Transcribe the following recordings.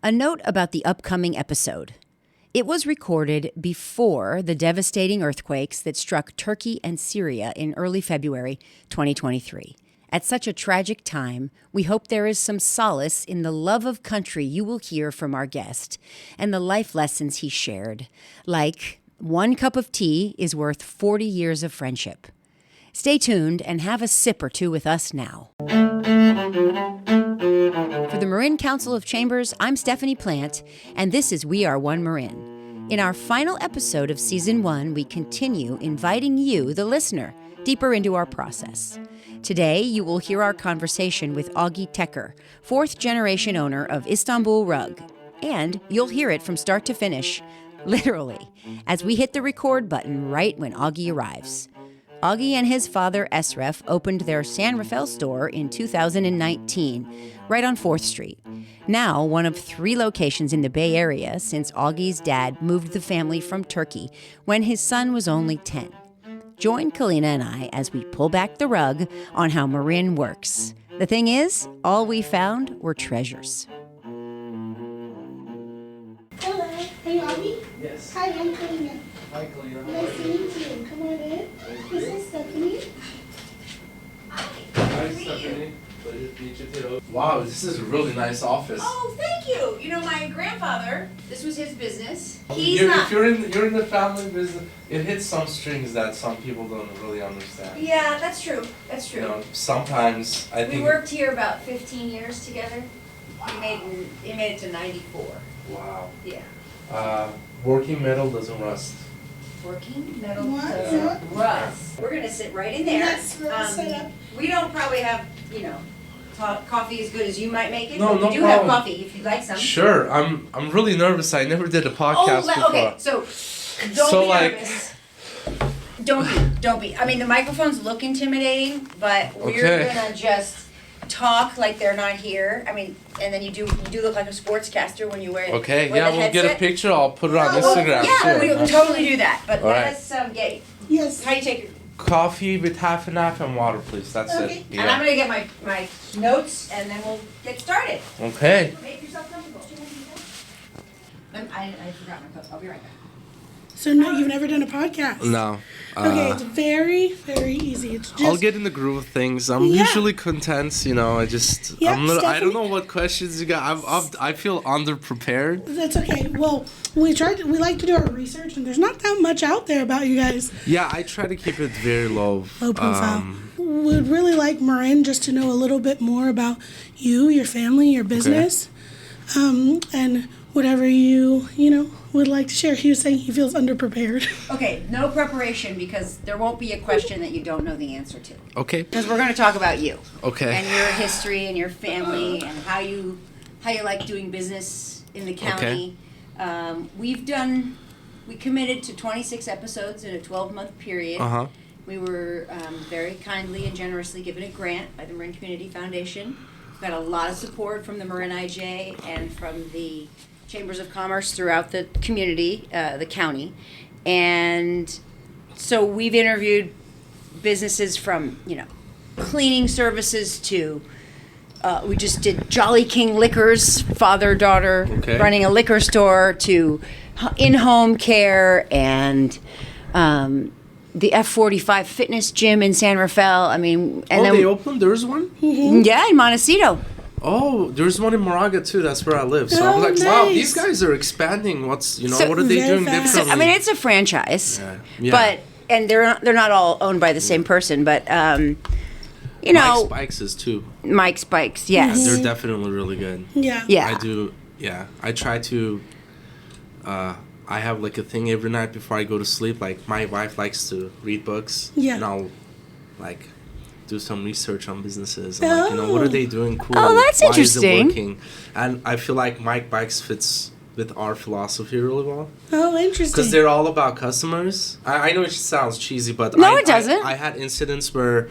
A note about the upcoming episode. It was recorded before the devastating earthquakes that struck Turkey and Syria in early February 2023. At such a tragic time, we hope there is some solace in the love of country you will hear from our guest and the life lessons he shared, like one cup of tea is worth 40 years of friendship. Stay tuned and have a sip or two with us now. For the Marin Council of Chambers, I'm Stephanie Plant, and this is We Are One Marin. In our final episode of Season 1, we continue inviting you, the listener, deeper into our process. Today, you will hear our conversation with Ogi Teker, fourth-generation owner of Istanbul Rug, and you'll hear it from start to finish, literally, as we hit the record button right when Ogi arrives. Ogi and his father, Esref, opened their San Rafael store in 2019, right on 4th Street. Now, one of 3 locations in the Bay Area since Ogi's dad moved the family from Turkey when his son was only 10. Join Kalina and I as we pull back the rug on how Marin works. The thing is, all we found were treasures. Hello. Hey, Ogi? Yes. Hi, I'm Kalina. Hi, Kalina. Nice to meet you. Come on in. This is Stephanie. Hi, Stephanie. Pleasure to meet you too. Wow, this is a really nice office. Oh, thank you. You know, my grandfather, this was his business. If you're in the family business, it hits some strings that some people don't really understand. Yeah, that's true. That's true. You know, sometimes I We think. worked here about 15 years together. He made it to 94. Wow. Yeah. Working metal doesn't rust. Working metal What? doesn't rust. We're gonna sit right in there. Yes, we're all set up. We don't probably have, coffee as good as you might make it. No, but no we do problem. have coffee if you'd like some. Sure, I'm really nervous. I never did a podcast before. Okay. So don't So, be like- nervous. Don't be. I mean, the microphones look intimidating, but we're Okay. gonna just talk like they're not here. I mean, and then you do look like a sportscaster when you wear Okay, wear yeah, the we'll get a headset. picture. I'll put it on Oh, well, Instagram. yeah, sure. we'll totally do that. But All let right. us get. Yes. How do you take it? Coffee with half and half and water, please. That's Okay. it. And I'm gonna get my notes and then we'll get started. Okay. Make yourself comfortable. I forgot my cup. I'll be right back. So no, you've never done a podcast? No. Okay, it's very, very easy. It's just I'll get in the groove of things. I'm Yeah. usually content, I just Yeah, I don't Stephanie- know what questions you got. I feel underprepared. That's okay. Well, we like to do our research, and there's not that much out there about you guys. Yeah, I try to keep it very low. Low profile. Would really like Marin just to know a little bit more about you, your family, your business, and whatever you would like to share. He was saying he feels underprepared. Okay, no preparation because there won't be a question that you don't know the answer to. Okay. Because we're going to talk about you Okay. and your history and your family and how you like doing business in the county. We committed to 26 episodes in a 12-month period. Uh-huh. We were very kindly and generously given a grant by the Marin Community Foundation. We got a lot of support from the Marin IJ and from the Chambers of Commerce throughout the community, the county. And so we've interviewed businesses from, cleaning services to, we just did Jolly King Liquors, father-daughter, Okay. running a liquor store, to in-home care and the F45 fitness gym in San Rafael. I mean, and then they opened? There's one? yeah, in Montecito. Oh, there's one in Moraga too. That's where I live. So Oh, I'm like, wow, nice. these guys are expanding. What So- are they Very doing fast. differently? I mean, it's a franchise, Yeah. but and they're not all owned by the same person, but Mike's Bikes is too. Mike's Bikes, yes. They're definitely really good. Yeah. Yeah. I do. Yeah, I try to. I have like a thing every night before I go to sleep. Like my wife likes to read books. Yeah. And I'll like do some research on businesses. And, like, what are they doing cool? Oh, that's Why interesting. Is it working? And I feel like Mike Bikes fits with our philosophy really well. Oh, interesting. Because they're all about customers. I know it sounds cheesy, but No, it doesn't. I had incidents where,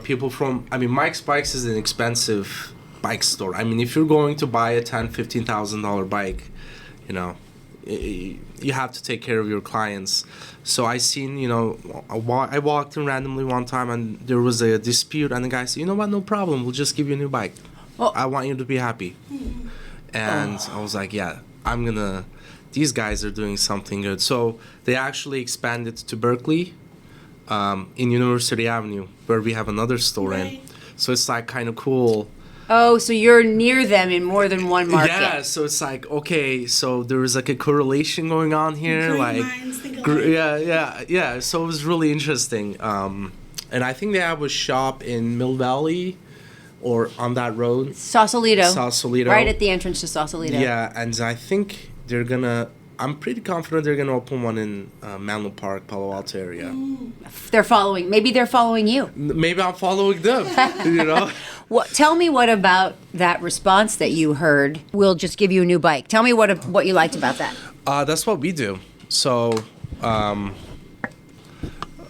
people from. I mean, Mike's Bikes is an expensive bike store. I mean, if you're going to buy a $10,000-$15,000 bike, you have to take care of your clients. So I seen, I walked in randomly one time and there was a dispute, and the guy said, "You know what? No problem. We'll just give you a new bike. Well- I want you to be happy." And I was like, yeah, these guys are doing something good. So they actually expanded to Berkeley, in University Avenue, where we have another store in. So it's like kind of cool. Oh, so you're near them in more than one market. Yeah, so it's like, okay, so there was like a correlation going on here. Great like, minds think alike. yeah. So it was really interesting. And I think they have a shop in Mill Valley or on that road. Sausalito. Right at the entrance to Sausalito. Yeah, and I think I'm pretty confident they're gonna open one in Menlo Park, Palo Alto area. Maybe they're following you. Maybe I'm following them, Tell me what about that response that you heard, we'll just give you a new bike. Tell me what you liked about that. That's what we do. So, do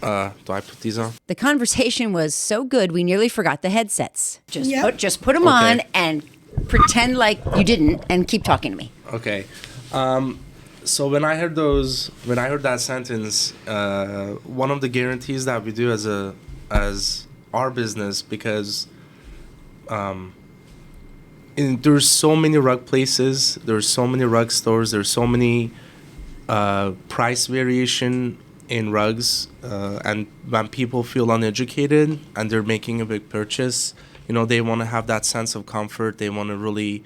I put these on? The conversation was so good, we nearly forgot the headsets. Just put them Okay. on and pretend like you didn't and keep talking to me. Okay. So when I heard that sentence, one of the guarantees that we do as our business, because there's so many rug places, there's so many rug stores, there's so many price variation in rugs, and when people feel uneducated and they're making a big purchase, they want to have that sense of comfort. They want to really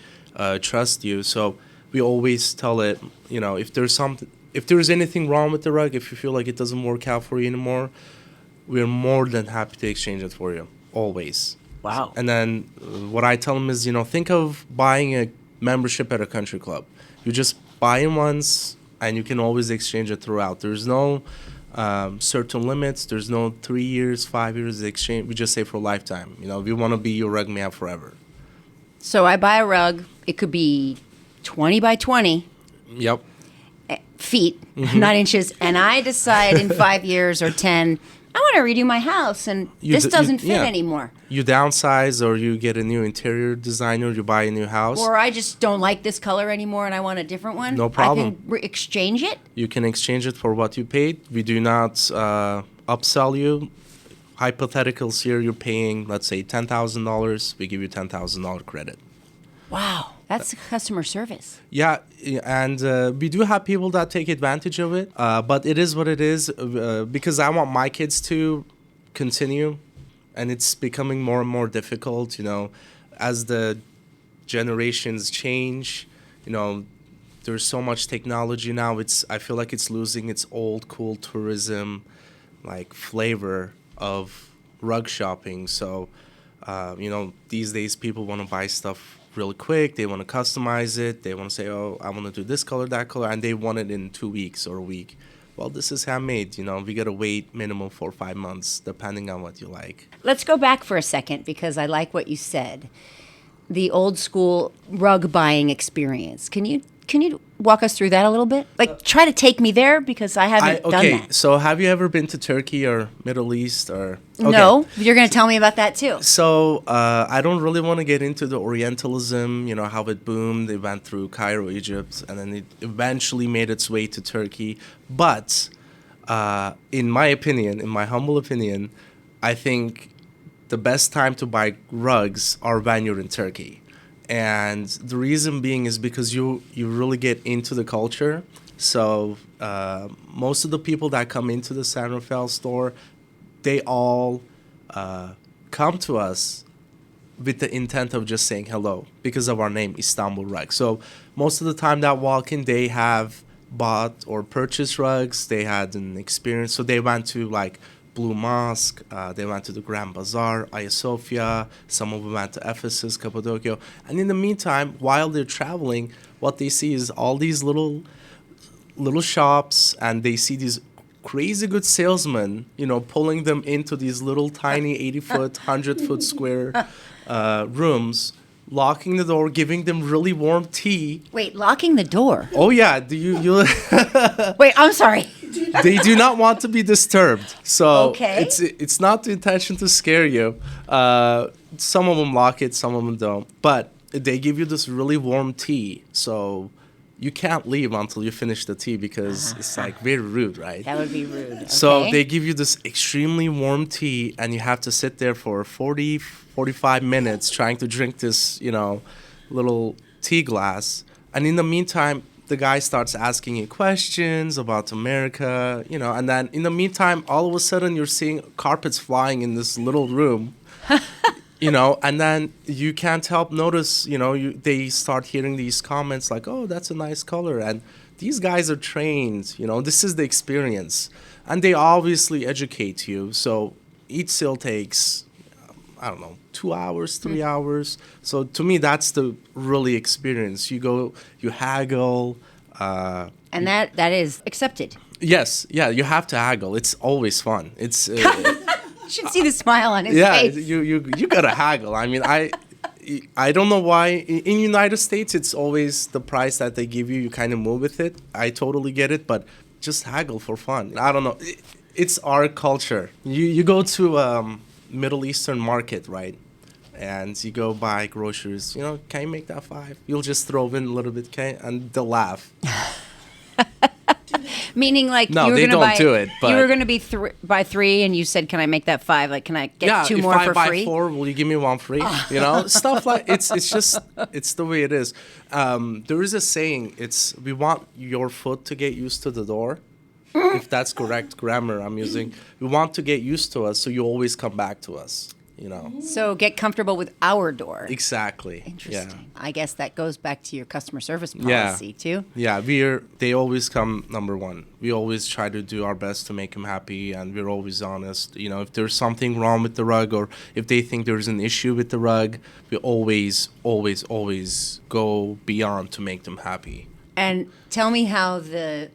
trust you. So we always tell it, if there's anything wrong with the rug, if you feel like it doesn't work out for you anymore, we're more than happy to exchange it for you, always. Wow. And then what I tell them is, think of buying a membership at a country club. You just buy it once, and you can always exchange it throughout. There's no certain limits. There's no 3 years, 5 years exchange. We just say for a lifetime. We want to be your rug man forever. So I buy a rug. It could be 20 by 20 Yep. feet, not inches, and I decide in 5 years or 10, I want to redo my house, and this doesn't fit anymore. You downsize, or you get a new interior designer, you buy a new house. Or I just don't like this color anymore and I want a different one. No problem. I can exchange it? You can exchange it for what you paid. We do not upsell you. Hypotheticals here, you're paying, let's say, $10,000. We give you $10,000 credit. Wow. That's customer service. Yeah, and we do have people that take advantage of it, but it is what it is, because I want my kids to continue, and it's becoming more and more difficult, as the generations change, there's so much technology now, I feel like it's losing its old cool tourism, like, flavor of rug shopping. So, these days people want to buy stuff really quick. They want to customize it. They want to say, oh, I want to do this color, that color, and they want it in 2 weeks or a week. Well, this is handmade. We got to wait minimum 4 or 5 months, depending on what you like. Let's go back for a second, because I like what you said. The old school rug buying experience. Can you walk us through that a little bit? Like, try to take me there, because I haven't done that. So have you ever been to Turkey or Middle East or? Okay. No, you're going to tell me about that too. So I don't really want to get into the Orientalism, how it boomed. It went through Cairo, Egypt, and then it eventually made its way to Turkey. But in my humble opinion, I think the best time to buy rugs are when you're in Turkey. And the reason being is because you really get into the culture. So most of the people that come into the San Rafael store, they all come to us with the intent of just saying hello because of our name, Istanbul Rug. So most of the time that walk in, they have bought or purchased rugs. They had an experience. So they went to like Blue Mosque, they went to the Grand Bazaar, Hagia Sophia, some of them went to Ephesus, Cappadocia. And in the meantime, while they're traveling, what they see is all these little shops, and they see these crazy good salesmen, pulling them into these little tiny 80-foot, 100-foot square rooms, locking the door, giving them really warm tea. Wait, locking the door? Oh, yeah. Do you Wait, I'm sorry. They do not want to be disturbed. So okay. It's not the intention to scare you. Some of them lock it, some of them don't. But they give you this really warm tea. So you can't leave until you finish the tea, because it's like very rude, right? That would be rude. Okay. So they give you this extremely warm tea, and you have to sit there for 40, 45 minutes trying to drink this, little tea glass. And in the meantime, the guy starts asking you questions about America, and then in the meantime, all of a sudden you're seeing carpets flying in this little room, and then you can't help notice, they start hearing these comments like, oh, that's a nice color. And these guys are trained, this is the experience. And they obviously educate you. So each sale takes, 2 hours, 3 hours. So to me, that's the really experience. You go, you haggle. And that is accepted. Yes, yeah, you have to haggle. It's always fun. It's You should see the smile on his face. you gotta haggle. I mean, I don't know why in United States it's always the price that they give you. You kind of move with it. I totally get it, but just haggle for fun. I don't know. It's our culture. You go to Middle Eastern market, right? And you go buy groceries. Can you make that 5? You'll just throw in a little bit, and they'll laugh. Meaning, like, no, you were they gonna don't buy, do it. But you were going to be buy 3, and you said, "Can I make that 5? Like, can I get 2 more for free?" Yeah, if I buy 4, will you give me 1 free? Stuff like it's just it's the way it is. There is a saying. We want your foot to get used to the door. If that's correct grammar I'm using, we want to get used to us, so you always come back to us. So get comfortable with our door. Exactly. Interesting. Yeah. I guess that goes back to your customer service policy too. Yeah, they always come number one. We always try to do our best to make them happy, and we're always honest. If there's something wrong with the rug, or if they think there's an issue with the rug, we always, always, always go beyond to make them happy. And tell me how the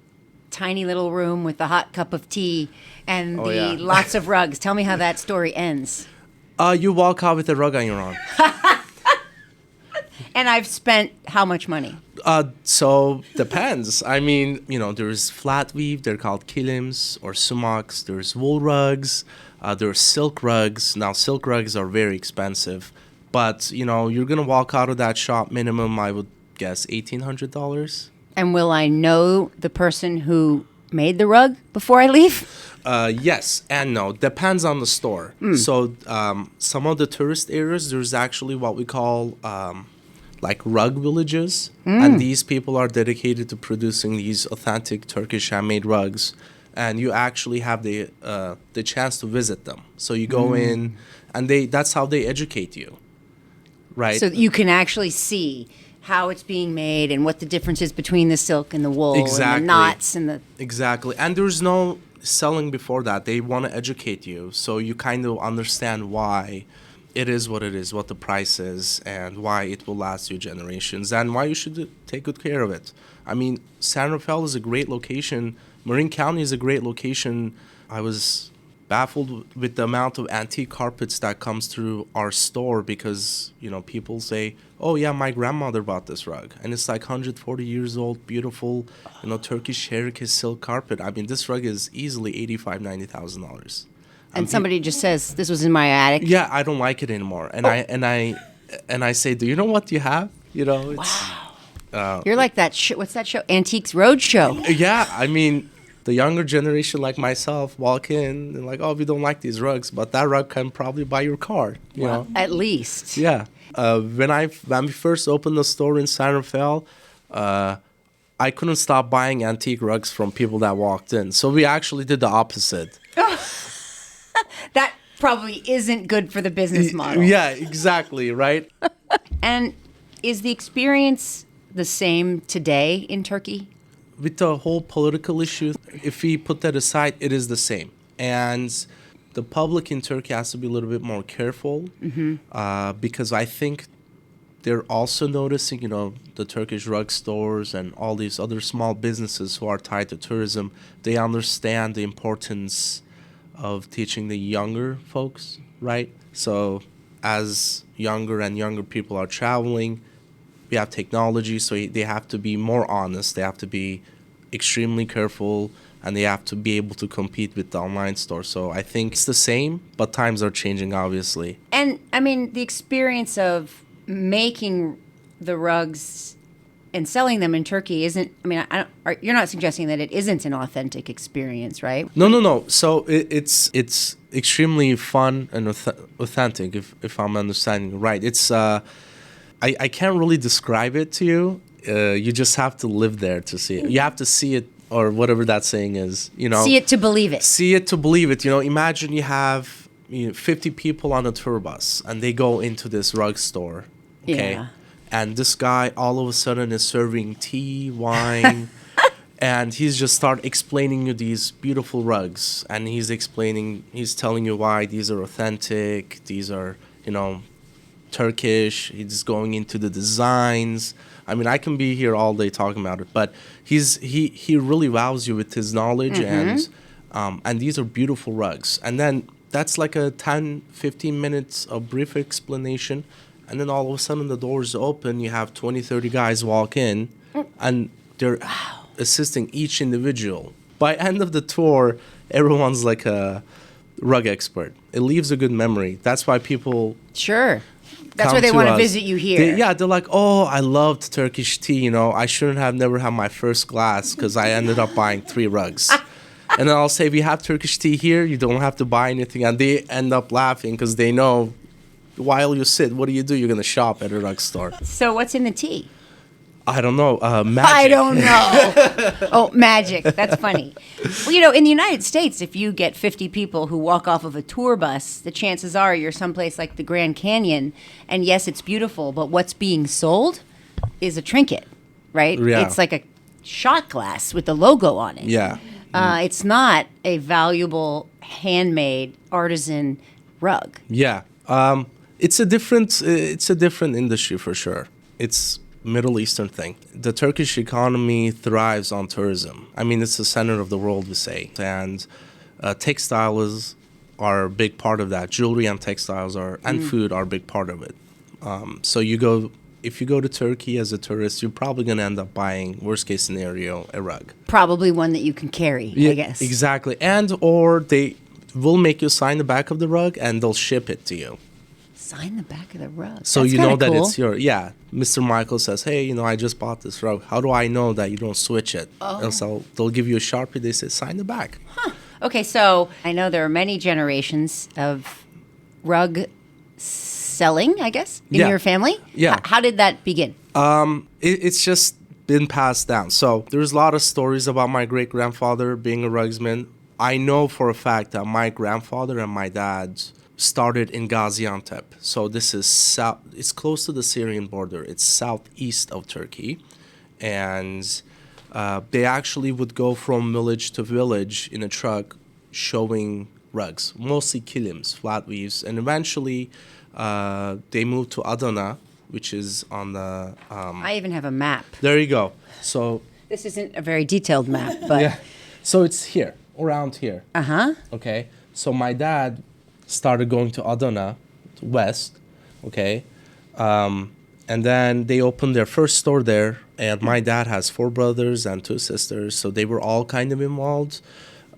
tiny little room with the hot cup of tea and lots of rugs. Tell me how that story ends. You walk out with a rug on your arm. And I've spent how much money? So depends. I mean, there's flat weave. They're called kilims or sumaks. There's wool rugs. There's silk rugs. Now, silk rugs are very expensive. But, you're going to walk out of that shop minimum, I would guess, $1,800. And will I know the person who made the rug before I leave? Yes and no. Depends on the store. So some of the tourist areas, there's actually what we call like rug villages. And these people are dedicated to producing these authentic Turkish handmade rugs. And you actually have the chance to visit them. So you go in, and that's how they educate you, right? So you can actually see how it's being made and what the difference is between the silk and the wool and the knots and the... Exactly. And there's no selling before that. They want to educate you, so you kind of understand why it is what it is, what the price is, and why it will last you generations, and why you should take good care of it. I mean, San Rafael is a great location. Marin County is a great location. I was baffled with the amount of antique carpets that comes through our store because, people say, oh, yeah, my grandmother bought this rug. And it's like 140 years old, beautiful, Turkish Cherokee silk carpet. I mean, this rug is easily $85,000, $90,000. And somebody just says, this was in my attic. Yeah, I don't like it anymore. And I say, do you know what you have? Wow. You're like that, what's that show? Antiques Roadshow. Yeah, I mean... The younger generation like myself walk in and like, oh, we don't like these rugs, but that rug can probably buy your car, you know? At least. Yeah. When we first opened the store in San Rafael, I couldn't stop buying antique rugs from people that walked in. So we actually did the opposite. That probably isn't good for the business model. Yeah, exactly, right? And is the experience the same today in Turkey? With the whole political issue, if we put that aside, it is the same. And the public in Turkey has to be a little bit more careful because I think they're also noticing, the Turkish rug stores and all these other small businesses who are tied to tourism, they understand the importance of teaching the younger folks, right? So as younger and younger people are traveling, we have technology, so they have to be more honest. They have to be extremely careful, and they have to be able to compete with the online store. So I think it's the same, but times are changing, obviously. And, I mean, the experience of making the rugs and selling them in Turkey isn't, I mean, you're not suggesting that it isn't an authentic experience, right? No. So it's extremely fun and authentic, if I'm understanding right. It's I can't really describe it to you. You just have to live there to see it. You have to see it, or whatever that saying is, See it to believe it. See it to believe it. Imagine you have 50 people on a tour bus and they go into this rug store. Okay. Yeah. And this guy all of a sudden is serving tea, wine, and he's just start explaining you these beautiful rugs. And he's telling you why these are authentic, these are, Turkish. He's going into the designs. I mean, I can be here all day talking about it, but he really wows you with his knowledge, and these are beautiful rugs. And then that's like a 10, 15 minutes of brief explanation, and then all of a sudden the doors open, you have 20, 30 guys walk in, and they're assisting each individual. By end of the tour, everyone's like a rug expert. It leaves a good memory. That's why people... Sure. That's why they want to visit you here. They're like, oh, I loved Turkish tea. I shouldn't have never had my first glass because I ended up buying 3 rugs. And then I'll say, if you have Turkish tea here, you don't have to buy anything. And they end up laughing because they know while you sit, what do? You're going to shop at a rug store. So what's in the tea? I don't know. Magic. I don't know. Oh, magic. That's funny. Well, in the United States, if you get 50 people who walk off of a tour bus, the chances are you're someplace like the Grand Canyon. And yes, it's beautiful, but what's being sold is a trinket, right? Yeah. It's like a shot glass with the logo on it. Yeah. It's not a valuable handmade artisan rug. Yeah. It's a different industry for sure. It's Middle Eastern thing. The Turkish economy thrives on tourism. I mean, it's the center of the world, we say. And textiles are a big part of that. Jewelry and textiles and food are a big part of it. So if you go to Turkey as a tourist, you're probably going to end up buying, worst case scenario, a rug. Probably one that you can carry, I guess. Exactly. Or they will make you sign the back of the rug and they'll ship it to you. Sign the back of the rug. So That's you know that cool. it's your, Mr. Michael says, hey, I just bought this rug. How do I know that you don't switch it? Oh. And so they'll give you a Sharpie. They say, sign the back. Huh. Okay, so I know there are many generations of rug selling, I guess, in your family. Yeah. How did that begin? It's just been passed down. So there's a lot of stories about my great-grandfather being a rugsman. I know for a fact that my grandfather and my dad started in Gaziantep. So this is it's close to the Syrian border. It's southeast of Turkey. And they actually would go from village to village in a truck showing rugs, mostly kilims, flat weaves. And eventually they moved to Adana, which is on the... I even have a map. There you go. So this isn't a very detailed map, but... Yeah. So it's here, around here. Uh-huh. Okay. So my dad started going to Adana, west, okay? And then they opened their first store there, and my dad has 4 brothers and 2 sisters, so they were all kind of involved.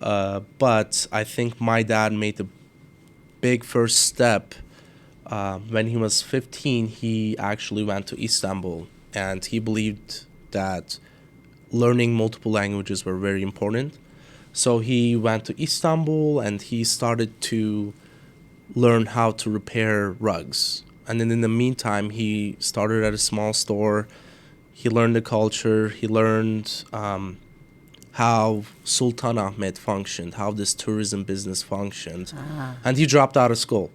But I think my dad made the big first step. When he was 15, he actually went to Istanbul, and he believed that learning multiple languages were very important. So he went to Istanbul, and he started to learn how to repair rugs. And then in the meantime, he started at a small store. He learned the culture. He learned how Sultan Ahmed functioned, how this tourism business functioned. And he dropped out of school.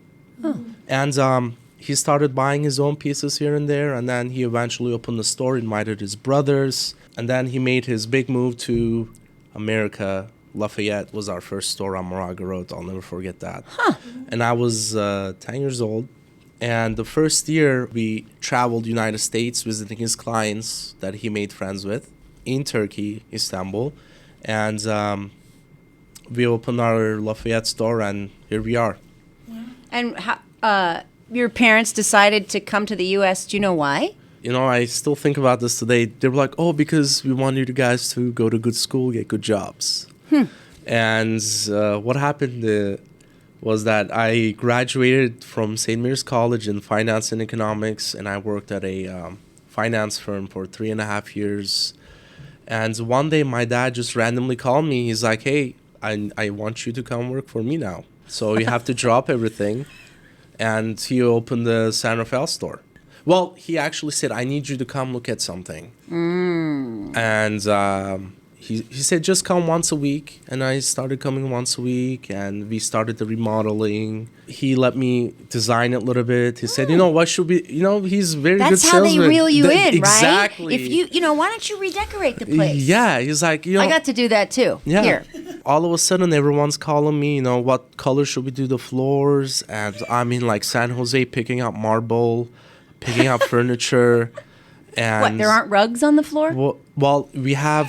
And he started buying his own pieces here and there. And then he eventually opened a store, invited his brothers. And then he made his big move to America. Lafayette was our first store on Moraga Road. I'll never forget that. And I was 10 years old. And the first year, we traveled United States visiting his clients that he made friends with in Turkey, Istanbul. And we opened our Lafayette store, and here we are. And how, your parents decided to come to the U.S. Do you know why? I still think about this today. They were like, oh, because we want you guys to go to good school, get good jobs. And what happened was that I graduated from St. Mary's College in finance and economics, and I worked at a finance firm for 3.5 years. And one day my dad just randomly called me. He's like, hey, I want you to come work for me now. So you have to drop everything. And he opened the San Rafael store. Well, he actually said, I need you to come look at something. And he said, just come once a week. And I started coming once a week, and we started the remodeling. He let me design it a little bit. He said, what should we, he's very good That's how salesman. they reel you in, right? Exactly. If why don't you redecorate the place? Yeah, he's like, I got to do that too. Yeah. Here. All of a sudden, everyone's calling me, what color should we do the floors? And I'm in like San Jose picking up marble, picking up furniture. And What, there aren't rugs on the floor? Well, we have...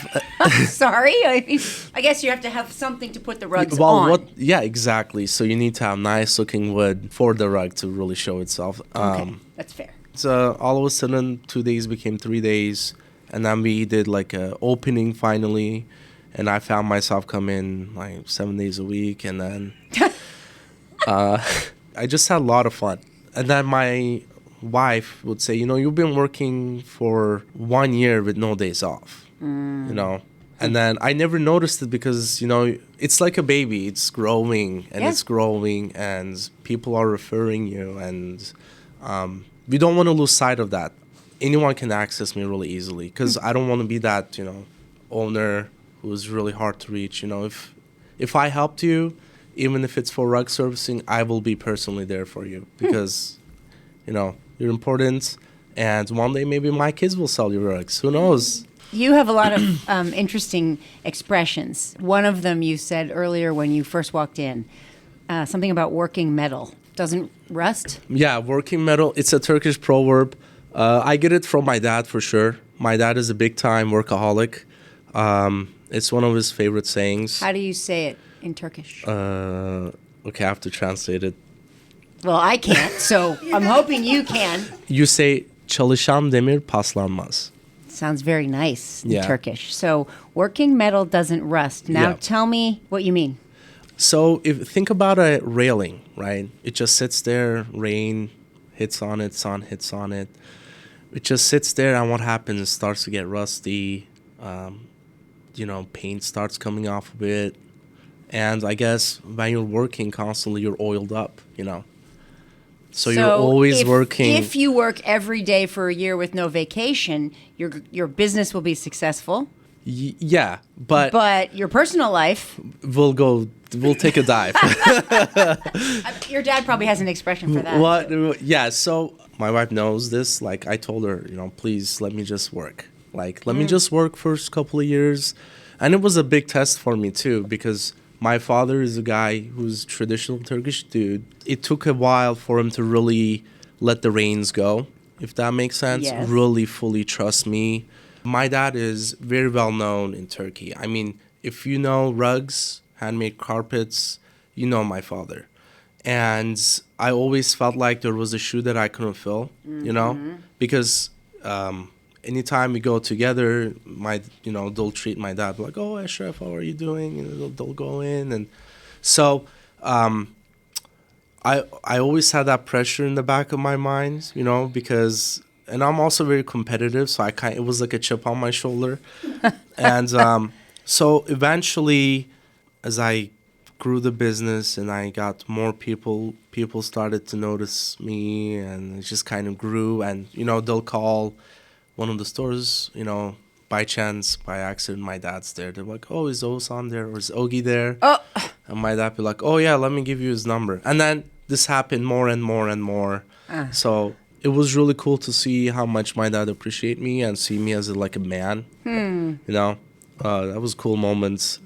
Sorry. I guess you have to have something to put the rugs on. Yeah, exactly. So you need to have nice looking wood for the rug to really show itself. Okay, that's fair. So all of a sudden, 2 days became 3 days. And then we did like a opening finally. And I found myself coming like 7 days a week. And then I just had a lot of fun. And then my wife would say, you've been working for 1 year with no days off, And then I never noticed it because, it's like a baby. It's growing and it's growing and people are referring you. And we don't want to lose sight of that. Anyone can access me really easily because I don't want to be that, owner who's really hard to reach. If I helped you, even if it's for rug servicing, I will be personally there for you because, you're important. And one day maybe my kids will sell you rugs. Who knows? You have a lot of interesting expressions. One of them you said earlier when you first walked in, something about working metal. Doesn't rust? Yeah, working metal. It's a Turkish proverb. I get it from my dad for sure. My dad is a big-time workaholic. It's one of his favorite sayings. How do you say it in Turkish? Okay, I have to translate it. Well, I can't, so I'm hoping you can. You say, çalışan demir paslanmaz. Sounds very nice in Turkish. So working metal doesn't rust. Now tell me what you mean. So think about a railing, right? It just sits there, rain hits on it, sun hits on it. It just sits there, and what happens? It starts to get rusty. Paint starts coming off of it. And I guess when you're working constantly, you're oiled up, So you're always working. If you work every day for a year with no vacation, your business will be successful. Yeah, but your personal life we'll take a dive. Your dad probably has an expression for that. Yeah, so my wife knows this. Like I told her, please let me just work. Like let me just work first couple of years. And it was a big test for me too because my father is a guy who's traditional Turkish dude. It took a while for him to really let the reins go, if that makes sense. Yes. Really fully trust me. My dad is very well known in Turkey. I mean, if you know rugs, handmade carpets, you know my father. And I always felt like there was a shoe that I couldn't fill, because anytime we go together, they'll treat my dad like, oh, Esref, how are you doing? They'll go in. And so I always had that pressure in the back of my mind, because, and I'm also very competitive. So it was like a chip on my shoulder. And so eventually, as I grew the business and I got more people started to notice me, and it just kind of grew. And, they'll call one of the stores, by chance, by accident, my dad's there. They're like, oh, is Oğuzhan there or is Ogi there? Oh. And my dad be like, oh, yeah, let me give you his number. And then this happened more and more and more. So it was really cool to see how much my dad appreciate me and see me as like a man. That was cool moments.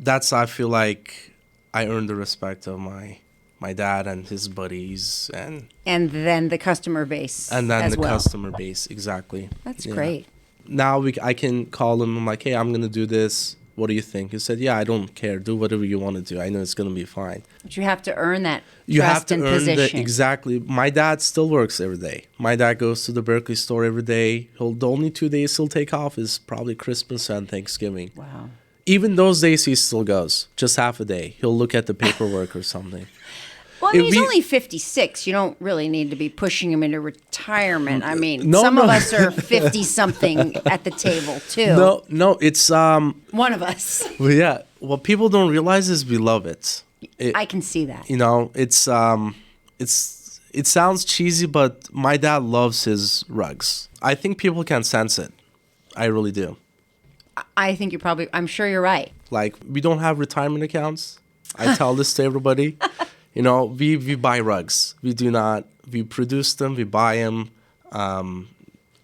I feel like I earned the respect of my dad and his buddies. And then the customer base customer base, exactly. That's great. Now I can call him. I'm like, hey, I'm going to do this. What do you think? He said, yeah, I don't care. Do whatever you want to do. I know it's going to be fine. But you have to earn that you trust have to and earn position. Exactly. My dad still works every day. My dad goes to the Berkeley store every day. The only 2 days he'll take off is probably Christmas and Thanksgiving. Wow. Even those days he still goes. Just half a day. He'll look at the paperwork or something. Well, I mean, he's only 56. You don't really need to be pushing him into retirement. I mean, some of us are 50-something at the table, too. No, it's... one of us. Well, yeah. What people don't realize is we love it. I can see that. it sounds cheesy, but my dad loves his rugs. I think people can sense it. I really do. I think I'm sure you're right. Like, we don't have retirement accounts. I tell this to everybody. You know, we buy rugs. We do not, we produce them, we buy them.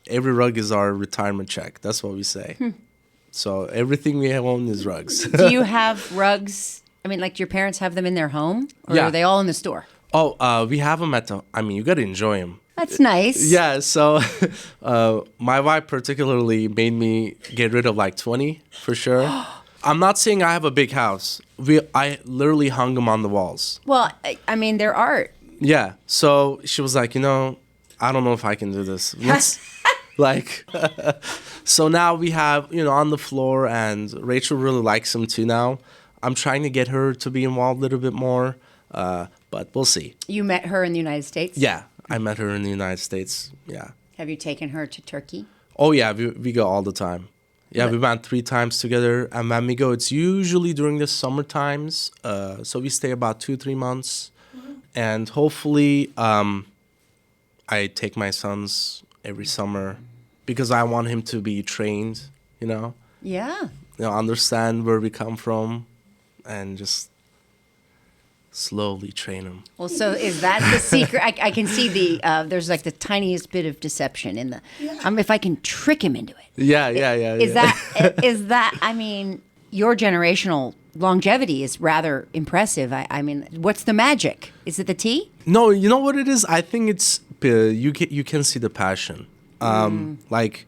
Every rug is our retirement check. That's what we say. So everything we own is rugs. Do you have rugs? I mean, like, do your parents have them in their home? Or Yeah. are they all in the store? Oh, we have them you got to enjoy them. That's nice. Yeah, so my wife particularly made me get rid of like 20 for sure. I'm not saying I have a big house. I literally hung them on the walls. Well, I mean, they're art. Yeah, so she was like, I don't know if I can do this. Let's like, so now we have, on the floor, and Rachel really likes them too now. I'm trying to get her to be involved a little bit more, but we'll see. You met her in the United States? Yeah, I met her in the United States. Yeah. Have you taken her to Turkey? Oh, yeah, we go all the time. Yeah, we went 3 times together. And when we go, it's usually during the summer times. So we stay about 2-3 months. And hopefully I take my sons every summer because I want him to be trained, Yeah. Understand where we come from and just slowly train him. Well, so is that the secret? I can see there's like the tiniest bit of deception in the. If I can trick him into it. Yeah. Is that? I mean, your generational longevity is rather impressive. I mean, what's the magic? Is it the tea? No, you know what it is? I think it's you can see the passion. Like,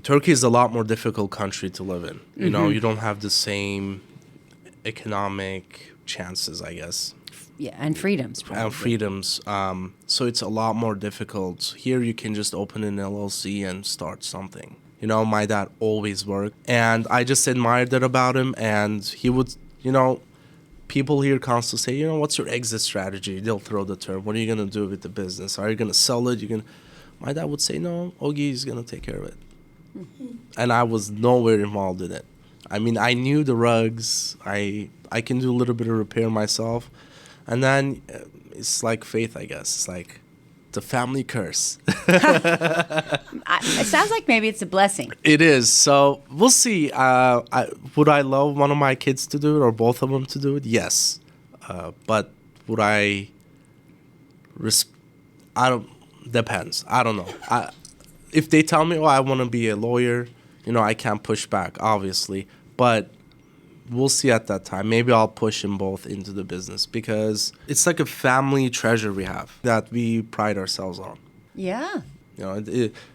Turkey is a lot more difficult country to live in. You don't have the same economic chances, I guess. Yeah, and freedoms. Probably. And freedoms. So it's a lot more difficult. Here you can just open an LLC and start something. My dad always worked. And I just admired that about him. And he would, people here constantly say, what's your exit strategy? They'll throw the term. What are you going to do with the business? Are you going to sell it? My dad would say, no, Ogi is going to take care of it. And I was nowhere involved in it. I mean, I knew the rugs. I can do a little bit of repair myself. And then it's like faith, I guess. It's like the family curse. It sounds like maybe it's a blessing. It is. So we'll see. Would I love one of my kids to do it or both of them to do it? Yes. But would I... Depends. I don't know. If they tell me, I want to be a lawyer, I can't push back, obviously. But we'll see at that time. Maybe I'll push them both into the business because it's like a family treasure we have that we pride ourselves on. Yeah.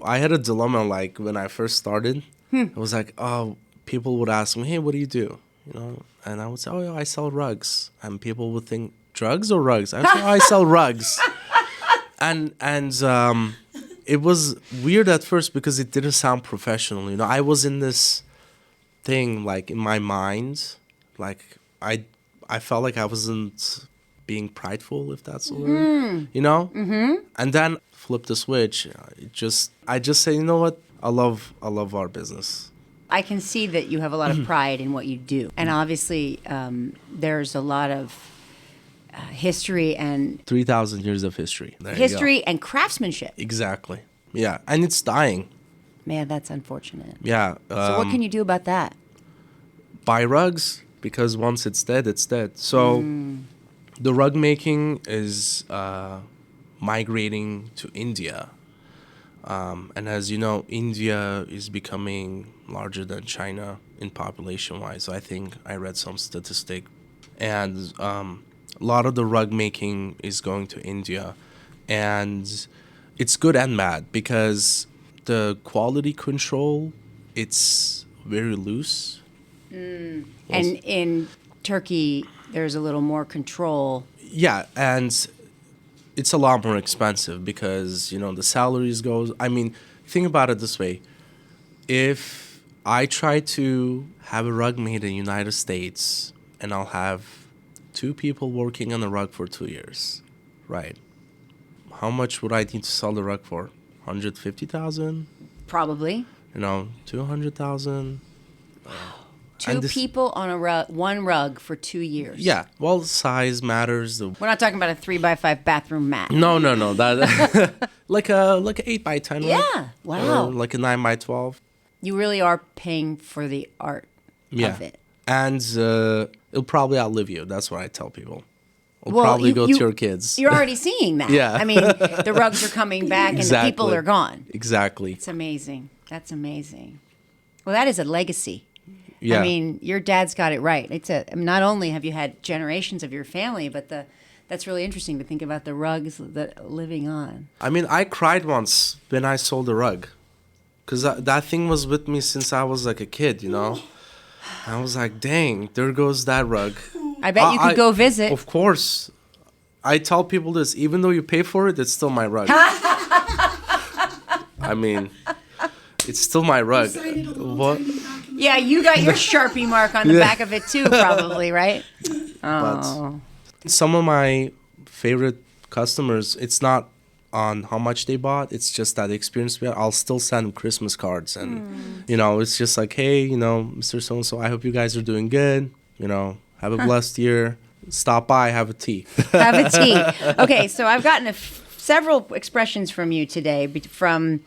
I had a dilemma like when I first started. It was like, people would ask me, hey, what do you do? And I would say, I sell rugs. And people would think, drugs or rugs? I say, I sell rugs. And it was weird at first because it didn't sound professional. I was in this thing like in my mind, like I felt like I wasn't being prideful, if that's the word, And then flip the switch. I just say, you know what? I love our business. I can see that you have a lot of pride in what you do, and obviously there's a lot of history and 3,000 years of history. History and craftsmanship. Exactly. Yeah, and it's dying. Man, that's unfortunate. Yeah. So what can you do about that? Buy rugs, because once it's dead, it's dead. So the rug making is migrating to India. And as you know, India is becoming larger than China in population-wise. I think I read some statistic. And a lot of the rug making is going to India. And it's good and bad because the quality control, it's very loose. And in Turkey, there's a little more control. Yeah, and it's a lot more expensive because, the salaries goes. I mean, think about it this way. If I try to have a rug made in the United States and I'll have 2 people working on the rug for 2 years, right? How much would I need to sell the rug for? 150,000? Probably. 200,000. Two people on a rug, one rug for 2 years. Yeah, well, size matters. We're not talking about a 3x5 bathroom mat. No. That like a 8x10. Yeah. Right? Wow. Or like a 9x12. You really are paying for the art of it. And it'll probably outlive you. That's what I tell people. It'll probably go to your kids. You're already seeing that. Yeah. I mean, the rugs are coming back and the people are gone. Exactly. It's amazing. That's amazing. Well, that is a legacy. Yeah. I mean, your dad's got it right. Not only have you had generations of your family, but that's really interesting to think about the rugs that living on. I mean, I cried once when I sold a rug. Because that thing was with me since I was like a kid, you know? I was like, dang, there goes that rug. I bet you could go visit. Of course. I tell people this, even though you pay for it, it's still my rug. I mean, it's still my rug. What? Yeah, you got your Sharpie mark on the back of it too, probably, right? Oh. But some of my favorite customers, it's not on how much they bought, it's just that experience. I'll still send them Christmas cards, and it's just like, hey, Mr. So-and-so, I hope you guys are doing good. Have a blessed year. Stop by, have a tea. Have a tea. Okay, so I've gotten several expressions from you today, from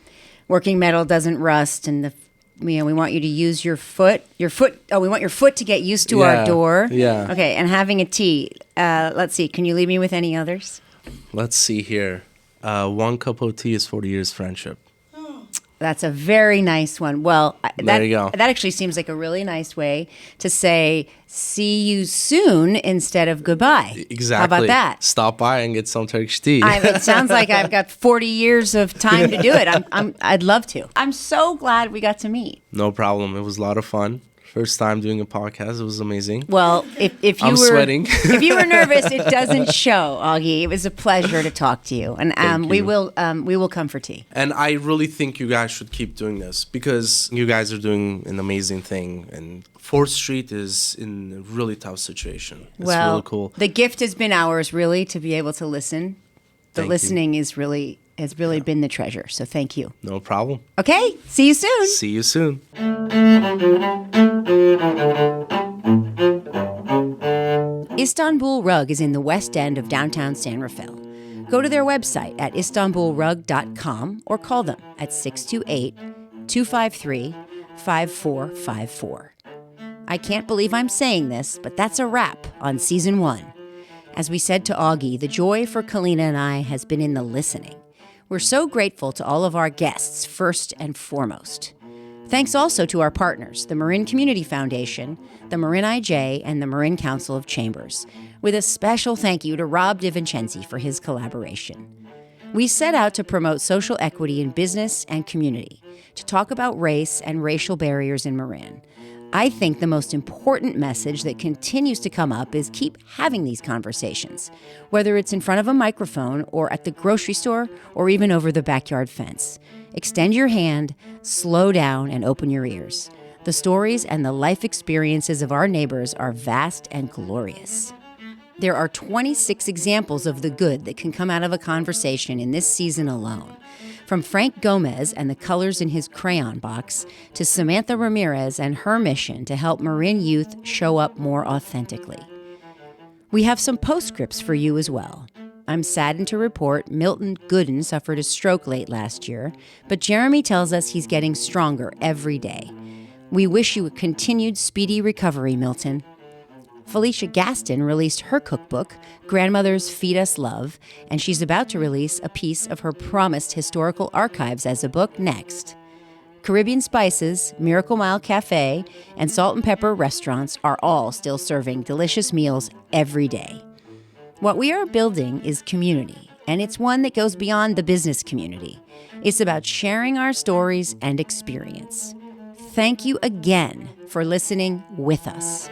working metal doesn't rust, and we want you to use your foot. We want your foot to get used to our door. Yeah. Okay, and having a tea. Let's see. Can you leave me with any others? Let's see here. 1 cup of tea is 40 years friendship. That's a very nice one. Well, there you go. That actually seems like a really nice way to say see you soon instead of goodbye. Exactly. How about that? Stop by and get some Turkish tea. It sounds like I've got 40 years of time to do it. I'd love to. I'm so glad we got to meet. No problem. It was a lot of fun. First time doing a podcast. It was amazing. Well, if you I'm were sweating. If you were nervous, it doesn't show, Ogi. It was a pleasure to talk to you, and we will come for tea. And I really think you guys should keep doing this because you guys are doing an amazing thing. And 4th Street is in a really tough situation. It's really cool. The gift has been ours, really, to be able to listen. The listening has really been the treasure. So thank you. No problem. Okay. See you soon. See you soon. Istanbul Rug is in the west end of downtown San Rafael. Go to their website at istanbulrug.com or call them at 628-253-5454. I can't believe I'm saying this, but that's a wrap on Season 1. As we said to Ogi, the joy for Kalina and I has been in the listening. We're so grateful to all of our guests, first and foremost. Thanks also to our partners, the Marin Community Foundation, the Marin IJ, and the Marin Council of Chambers, with a special thank you to Rob DiVincenzi for his collaboration. We set out to promote social equity in business and community, to talk about race and racial barriers in Marin. I think the most important message that continues to come up is keep having these conversations, whether it's in front of a microphone or at the grocery store or even over the backyard fence. Extend your hand, slow down, and open your ears. The stories and the life experiences of our neighbors are vast and glorious. There are 26 examples of the good that can come out of a conversation in this season alone. From Frank Gomez and the colors in his crayon box to Samantha Ramirez and her mission to help Marin youth show up more authentically. We have some postscripts for you as well. I'm saddened to report Milton Gooden suffered a stroke late last year, but Jeremy tells us he's getting stronger every day. We wish you a continued speedy recovery, Milton. Felicia Gaston released her cookbook, Grandmother's Feed Us Love, and she's about to release a piece of her promised historical archives as a book next. Caribbean Spices, Miracle Mile Cafe, and Salt and Pepper restaurants are all still serving delicious meals every day. What we are building is community, and it's one that goes beyond the business community. It's about sharing our stories and experience. Thank you again for listening with us.